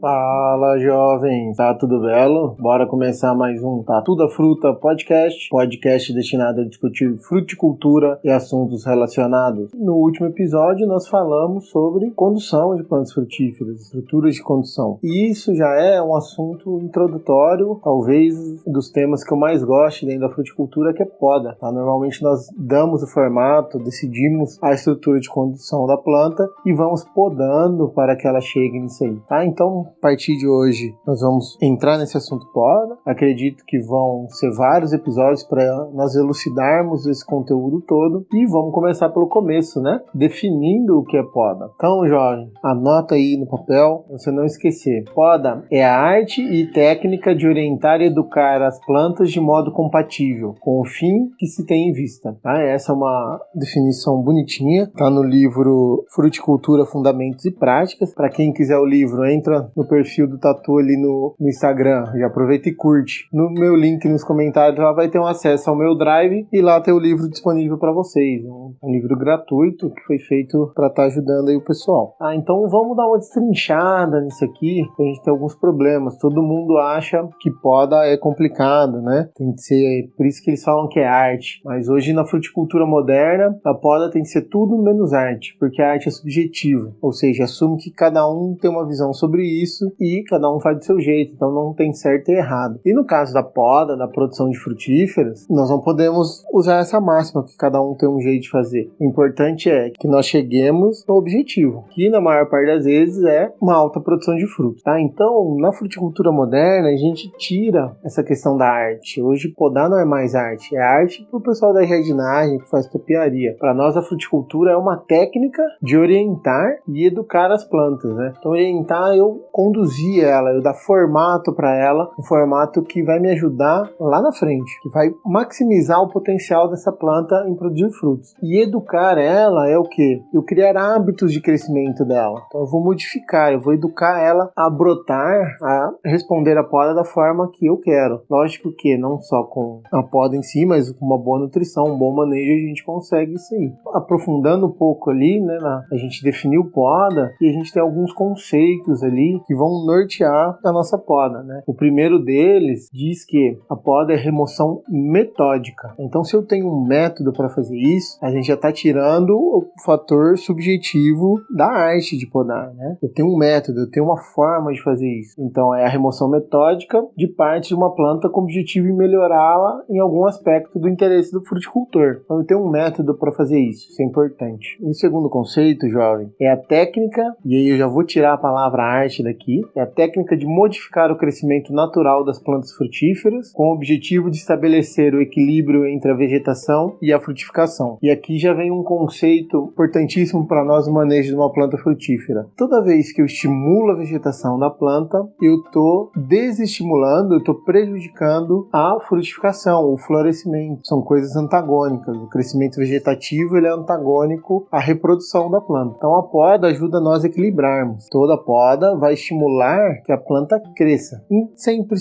Fala, jovem, tá tudo belo? Bora começar mais um Tá Tudo a Fruta podcast destinado a discutir fruticultura e assuntos relacionados. No último episódio nós falamos sobre condução de plantas frutíferas, estruturas de condução. E isso já é um assunto introdutório, talvez dos temas que eu mais gosto dentro da fruticultura, que é poda. Tá? Normalmente nós damos o formato, decidimos a estrutura de condução da planta e vamos podando para que ela chegue nisso aí. Tá? Então, a partir de hoje, nós vamos entrar nesse assunto poda. Acredito que vão ser vários episódios para nós elucidarmos esse conteúdo todo. E vamos começar pelo começo, né? Definindo o que é poda. Então, jovem, anota aí no papel, pra você não esquecer. Poda é a arte e técnica de orientar e educar as plantas de modo compatível com o fim que se tem em vista. Tá? Essa é uma definição bonitinha. Tá no livro Fruticultura, Fundamentos e Práticas. Para quem quiser o livro, entra no perfil do Tatu ali no Instagram, já aproveita e curte. No meu link nos comentários lá vai ter um acesso ao meu drive e lá tem o livro disponível para vocês. Um livro gratuito que foi feito para estar ajudando aí o pessoal. Então vamos dar uma destrinchada nisso aqui, a gente tem alguns problemas. Todo mundo acha que poda é complicado, né? Tem que ser, por isso que eles falam que é arte. Mas hoje na fruticultura moderna, a poda tem que ser tudo menos arte, porque a arte é subjetiva, ou seja, assume que cada um tem uma visão sobre isso e cada um faz do seu jeito, então não tem certo e errado. E no caso da poda, da produção de frutíferas, nós não podemos usar essa máxima que cada um tem um jeito de fazer. O importante é que nós cheguemos ao objetivo, que na maior parte das vezes é uma alta produção de frutos, tá? Então, na fruticultura moderna, a gente tira essa questão da arte. Hoje, podar não é mais arte, é arte pro pessoal da jardinagem que faz topiaria. Para nós, a fruticultura é uma técnica de orientar e educar as plantas, né? Então, orientar, eu conduzir ela, eu dar formato para ela, um formato que vai me ajudar lá na frente, que vai maximizar o potencial dessa planta em produzir frutos. E educar ela é o quê? Eu criar hábitos de crescimento dela. Então, eu vou modificar, eu vou educar ela a brotar, a responder a poda da forma que eu quero. Lógico que não só com a poda em si, mas com uma boa nutrição, um bom manejo, a gente consegue isso aí. Aprofundando um pouco ali, né, a gente definiu poda e a gente tem alguns conceitos ali que vão nortear a nossa poda, né? O primeiro deles diz que a poda é remoção metódica. Então, se eu tenho um método para fazer isso, a gente já está tirando o fator subjetivo da arte de podar, né? Eu tenho um método, eu tenho uma forma de fazer isso. Então, é a remoção metódica de parte de uma planta com o objetivo de melhorá-la em algum aspecto do interesse do fruticultor. Então, eu tenho um método para fazer isso. Isso é importante. E o segundo conceito, jovem, é a técnica, e aí eu já vou tirar a palavra arte daqui, é a técnica de modificar o crescimento natural das plantas frutíferas com o objetivo de estabelecer o equilíbrio entre a vegetação e a frutificação. E aqui já vem um conceito importantíssimo para nós no manejo de uma planta frutífera. Toda vez que eu estimulo a vegetação da planta, eu estou desestimulando, eu estou prejudicando a frutificação, o florescimento. São coisas antagônicas. O crescimento vegetativo ele é antagônico à reprodução da planta. Então a poda ajuda nós a equilibrarmos. Toda poda vai estimular que a planta cresça. Sempre.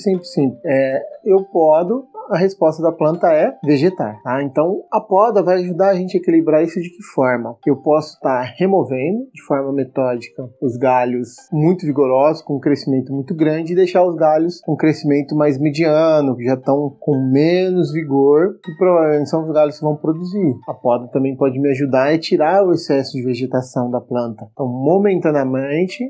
Eu podo, a resposta da planta é vegetar, tá? Então, a poda vai ajudar a gente a equilibrar isso de que forma? Eu posso estar removendo, de forma metódica, os galhos muito vigorosos, com um crescimento muito grande, e deixar os galhos com crescimento mais mediano, que já estão com menos vigor, e provavelmente são os galhos que vão produzir. A poda também pode me ajudar a tirar o excesso de vegetação da planta. Então, momentaneamente,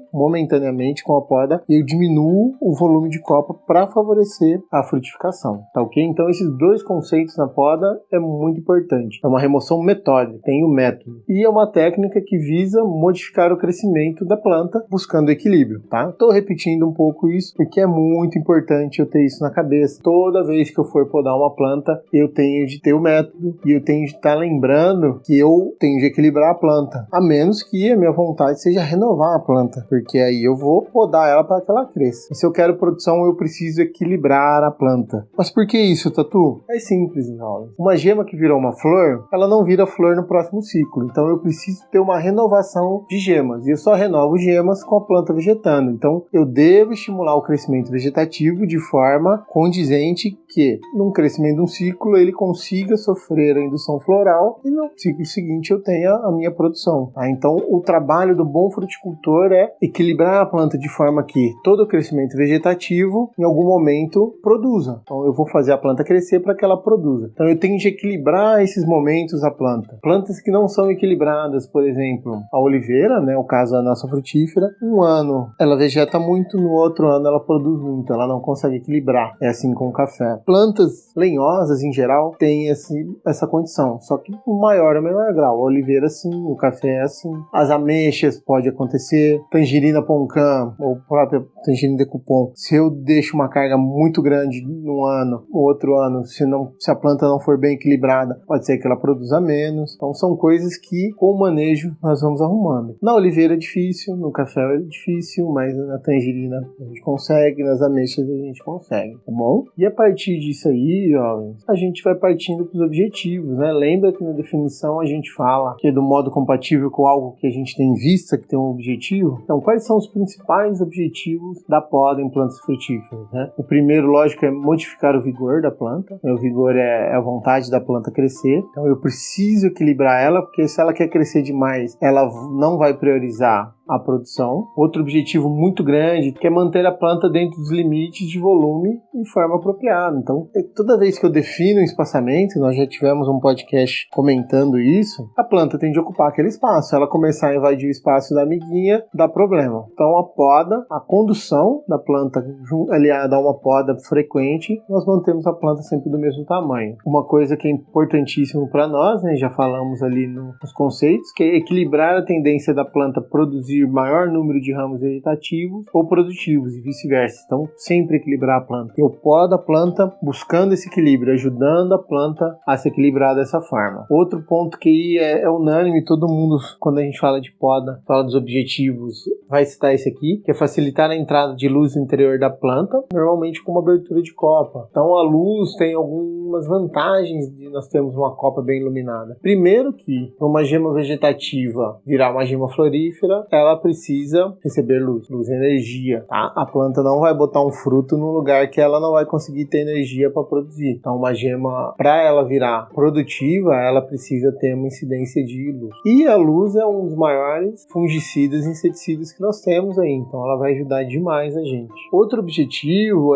com a poda, eu diminuo o volume de copa para favorecer a frutificação, tá ok? Então, esses dois conceitos na poda é muito importante. É uma remoção metódica, tem o método. E é uma técnica que visa modificar o crescimento da planta, buscando equilíbrio, tá? Estou repetindo um pouco isso, porque é muito importante eu ter isso na cabeça. Toda vez que eu for podar uma planta, eu tenho de ter o método e eu tenho de estar lembrando que eu tenho de equilibrar a planta. A menos que a minha vontade seja renovar a planta, porque aí eu vou podar ela para que ela cresça. E se eu quero produção, eu preciso equilibrar a planta. Mas por que isso, Tatu? É simples, jovem. Uma gema que virou uma flor, ela não vira flor no próximo ciclo. Então eu preciso ter uma renovação de gemas. E eu só renovo gemas com a planta vegetando. Então eu devo estimular o crescimento vegetativo de forma condizente que num crescimento de um ciclo ele consiga sofrer a indução floral e no ciclo seguinte eu tenha a minha produção. Tá? Então o trabalho do bom fruticultor é equilibrar a planta de forma que todo o crescimento vegetativo em algum momento produza. Então eu vou fazer a planta crescer para que ela produza. Então eu tenho de equilibrar esses momentos da planta. Plantas que não são equilibradas, por exemplo, a oliveira, né, o caso da nossa frutífera, um ano ela vegeta muito, no outro ano ela produz muito, ela não consegue equilibrar. É assim com o café. Plantas lenhosas, em geral, têm essa condição, só que o maior ou menor grau. A oliveira, sim, o café, assim. As ameixas, pode acontecer. Tangerina poncã, ou própria tangerina de cupom. Se eu deixo uma carga muito grande num ano, no outro ano, se a planta não for bem equilibrada, pode ser que ela produza menos. Então, são coisas que, com o manejo, nós vamos arrumando. Na oliveira é difícil, no café é difícil, mas na tangerina a gente consegue, nas ameixas a gente consegue, tá bom? E a partir disso aí, jovens, a gente vai partindo para os objetivos, né? Lembra que na definição a gente fala que é do modo compatível com algo que a gente tem em vista, que tem um objetivo. Então, quais são os principais objetivos da poda em plantas frutíferas, né? O primeiro, lógico, é modificar o vigor da planta. O vigor é a vontade da planta crescer. Então, eu preciso equilibrar ela, porque se ela quer crescer demais, ela não vai priorizar a produção. Outro objetivo muito grande que é manter a planta dentro dos limites de volume de forma apropriada. Então, toda vez que eu defino um espaçamento, nós já tivemos um podcast comentando isso, a planta tem de ocupar aquele espaço. Se ela começar a invadir o espaço da amiguinha, dá problema. Então, a poda, a condução da planta, aliada a uma poda frequente, nós mantemos a planta sempre do mesmo tamanho. Uma coisa que é importantíssimo para nós, né, já falamos ali nos conceitos, que é equilibrar a tendência da planta produzir maior número de ramos vegetativos ou produtivos e vice-versa. Então, sempre equilibrar a planta. Eu podo a planta buscando esse equilíbrio, ajudando a planta a se equilibrar dessa forma. Outro ponto que é unânime, todo mundo, quando a gente fala de poda, fala dos objetivos, vai citar esse aqui, que é facilitar a entrada de luz no interior da planta, normalmente com uma abertura de copa. Então, a luz tem algumas vantagens de nós termos uma copa bem iluminada. Primeiro que, para uma gema vegetativa virar uma gema florífera, ela precisa receber luz e energia, tá? A planta não vai botar um fruto num lugar que ela não vai conseguir ter energia para produzir. Então, uma gema, para ela virar produtiva, ela precisa ter uma incidência de luz. E a luz é um dos maiores fungicidas e inseticidas que nós temos aí. Então, ela vai ajudar demais a gente. Outro objetivo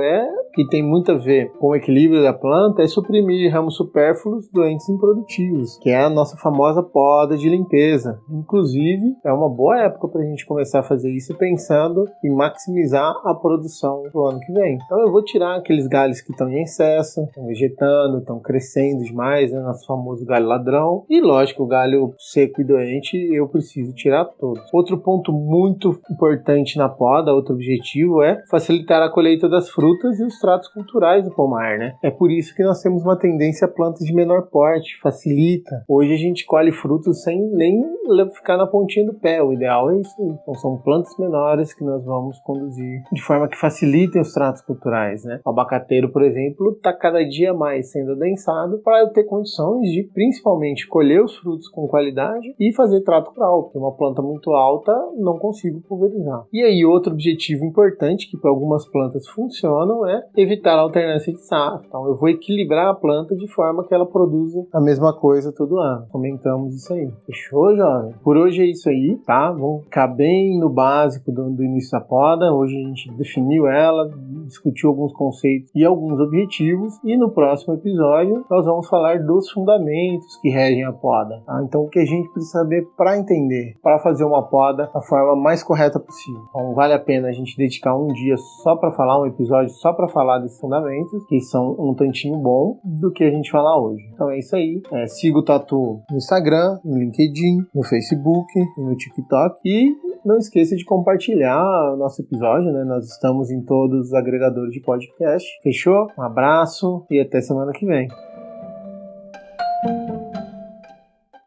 que tem muito a ver com o equilíbrio da planta, é suprimir ramos supérfluos doentes e improdutivos, que é a nossa famosa poda de limpeza. Inclusive, é uma boa época para a gente começar a fazer isso pensando em maximizar a produção do ano que vem. Então eu vou tirar aqueles galhos que estão em excesso, estão vegetando, estão crescendo demais, né, nosso famoso galho ladrão. E lógico, o galho seco e doente eu preciso tirar todos. Outro ponto muito importante na poda, outro objetivo, é facilitar a colheita das frutas e os tratos culturais do pomar, né? É por isso que nós temos uma tendência a plantas de menor porte, facilita. Hoje a gente colhe frutos sem nem ficar na pontinha do pé, o ideal é isso. Então são plantas menores que nós vamos conduzir de forma que facilitem os tratos culturais, né? O abacateiro, por exemplo, está cada dia mais sendo adensado para eu ter condições de principalmente colher os frutos com qualidade e fazer trato cultural, porque uma planta muito alta não consigo pulverizar. E aí outro objetivo importante que para algumas plantas funcionam é evitar a alternância de safra. Então eu vou equilibrar a planta de forma que ela produza a mesma coisa todo ano. Comentamos isso aí. Fechou, jovem? Por hoje é isso aí, tá? Vamos ficar bem no básico do início da poda. Hoje a gente definiu ela, discutiu alguns conceitos e alguns objetivos, e no próximo episódio nós vamos falar dos fundamentos que regem a poda, tá? Então o que a gente precisa saber para entender, para fazer uma poda da forma mais correta possível. Então vale a pena a gente dedicar um dia só para falar, um episódio só para falar desses fundamentos, que são um tantinho bom do que a gente falar hoje. Então é isso aí. Siga o Tatu no Instagram, no LinkedIn, no Facebook e no TikTok. E não esqueça de compartilhar o nosso episódio, né? Nós estamos em todos os agregadores de podcast. Fechou? Um abraço e até semana que vem.